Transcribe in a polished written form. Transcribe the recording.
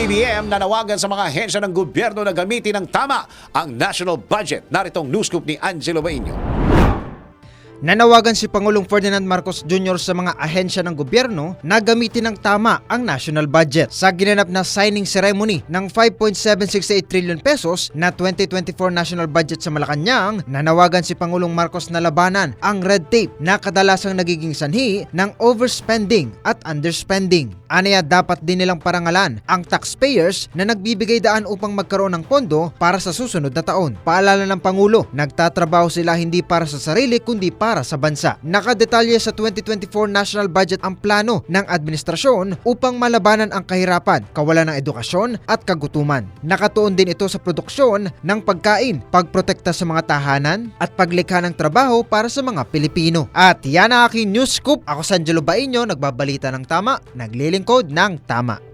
BBM nanawagan sa mga ahensya ng gobyerno na gamitin ng tama ang national budget. Naritong news scoop ni Angelo Bainio. Nanawagan si Pangulong Ferdinand Marcos Jr. sa mga ahensya ng gobyerno na gamitin ng tama ang national budget. Sa ginanap na signing ceremony ng 5.768 trillion pesos na 2024 national budget sa Malacanang, nanawagan si Pangulong Marcos na labanan ang red tape na kadalasang nagiging sanhi ng overspending at underspending. Anaya dapat din nilang parangalan ang taxpayers na nagbibigay daan upang magkaroon ng pondo para sa susunod na taon. Paalala ng Pangulo, nagtatrabaho sila hindi para sa sarili kundi para sa bansa. Nakadetalye sa 2024 national budget ang plano ng administrasyon upang malabanan ang kahirapan, kawalan ng edukasyon at kagutuman. Nakatuon din ito sa produksyon ng pagkain, pagprotekta sa mga tahanan at paglikha ng trabaho para sa mga Pilipino. At yan ang aking news scoop. Ako si Angelo Bainio, nagbabalita ng tama, naglilingkod ng tama.